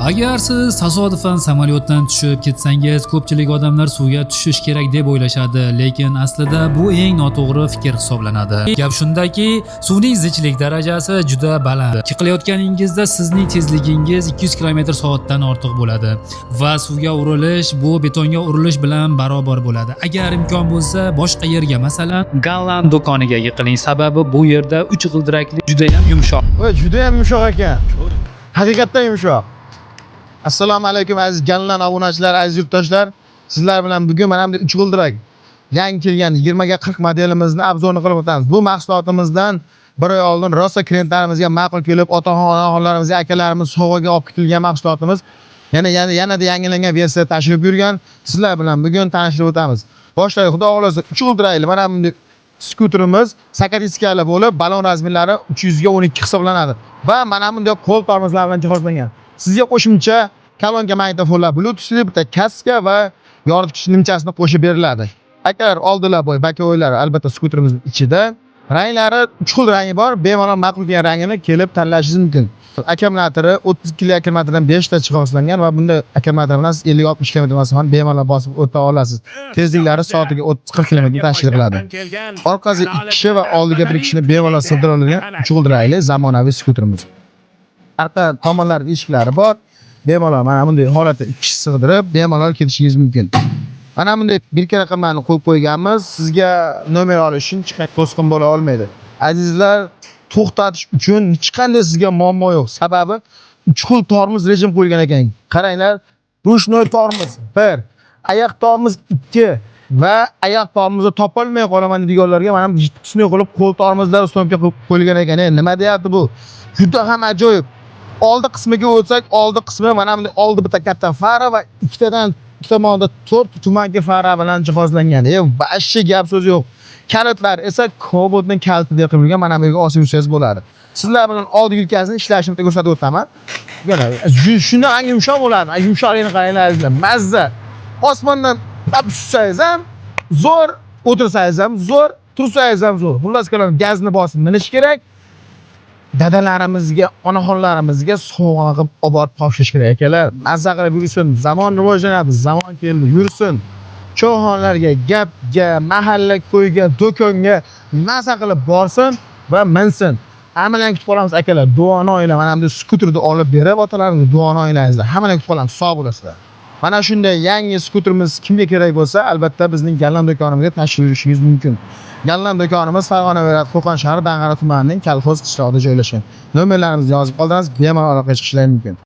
Agar siz tasodifan samolyotdan tushib ketsangiz, ko'pchilik odamlar suvga tushish kerak deb o'ylashadi, lekin aslida bu eng noto'g'ri fikr hisoblanadi. Gap shundaki, suvning zichlik darajasi juda baland. Yiqilayotganingizda sizning tezligingiz 200 km/s dan ortiq bo'ladi va suvga urilish bu betonga urilish bilan barobar bo'ladi. Agar imkon bo'lsa, boshqa yerga, masalan, Golland do'koniga yiqiling. Sababi bu yerda 3 g'ildirakli juda ham yumshoq. Juda ham yumshoq ekan. Haqiqatan yumshoq. Assalomu alaykum aziz Golland obunachilar, aziz yurtdoshlar. Sizlar bilan bugun mana bunday 3 g'ildirak yangi kelgan 20 ga 40 modelimizni obzorni qilib o'tamiz. Bu mahsulotimizdan bir oy oldin rosa klientlarimizga ma'qul kelib, otaxonlarimizga, akalarimiz sovg'aga olib ketilgan mahsulotimiz yanada yangilangan versiya tashrif buyurgan. Sizlar bilan bugun tanishtirib o'tamiz. Boshlaylik. Xudo xolasa 3 g'ildirakli mana bunday skuterimiz sakariskali bo'lib, balon razmerlari 300 ga 12 hisoblanadi va mana bunday qo'l tormozlar bilan jihozlangan. Sizga qo'shimcha kolonka magnitofonlar, bluetoothli bitta kaska va yoritgich nimchasini qo'shib beriladi. Akalar oldilar boy bakovoylar albatta skuterimizning ichida. Ranglari 3 xil rangi bor. Bemalol ma'qul kelgan rangini kelib tanlashingiz mumkin. Akkumulyatori 30 kilo akkumulyatordan 5 ta jihozlangan va bunda akkumulyator bilan 50-60 km masofadan bemalol bosib o'ta olasiz. Tezliklari soatiga 30-40 km tashkil qiladi. Orqasiga 2 kishi va oldiga 1 kishini bemalol sig'dira oladigan 3 g'ildirakli zamonaviy skuterimiz. Arqa tomonlarda eshiklari bor. Bemalol mana bunday holatda 2 kishi sig'dirib, bemalol ketishingiz mumkin. Mana bunday birka raqamlarni qo'yib qo'yganmiz. Sizga nomer olish uchun hech qanday to'sqin bo'la olmaydi. Azizlar, to'xtatish uchun hech qanday sizga muammo yo'q. Sababi 3 xil tormoz rejim qo'yilgan ekan. Qaranglar, rushnoy tormoz 1, oyoq tormoz 2 va oyoq tormozni topolmay qolaman deganlarga mana bu qismga qo'yib qo'l tormozlari ustompga qo'yib qo'yilgan ekan. Nima deyapti bu? Juda ham ajoyib. Oldi qismiga o'tsak, oldi qismi mana bunday oldi bitta katta fara va ikkitadan tomonda 4 tumanki fara bilan jihozlangan. Boshqa gap so'z yo'q. Kalitlar esa Kobotning kaliti deb qo'yilgan, mana bu yerga osib yursangiz bo'ladi. Sizlar bilan oldi yelkasini ishlashini ko'rsatib o'taman. Shundan yumshoq bo'ladi. Yumshoqligini qaranglar azizlar. Mazza. Osmondan tushsangiz ham zo'r, o'tirsangiz ham zo'r, tursangiz ham zo'r. Xullas kalom gazni bosib minish kerak. Dadalarimizga, onaxonlarimizga sovg'a qilib olib borib topshirish kerak akalar. Mazza qilib yursin. Zamon rivojlanadi, zamon keldi, yursin. Cho'g'onlarga, gapga, mahalla ko'yga, do'konga mazza qilib borsin va minsin. Hammalarni kutib qolamiz akalar. Duoni oila mana bunday skuterni olib berib, otalaringiz duoni oilangizda hammalarni kutib qolamiz. Sog' bo'lasizlar. Mana shunday yangi skuterimiz kimga kerak bo'lsa, albatta bizning Golland do'konimizga tashrif buyurishingiz mumkin. Golland do'konimiz Farg'ona viloyati Qo'qon shahri Dang'ara tumanining Kalxoz qishlog'ida joylashgan. Nomerlarimizni yozib qoldiramiz, bemalol aloqa chiqishingiz mumkin.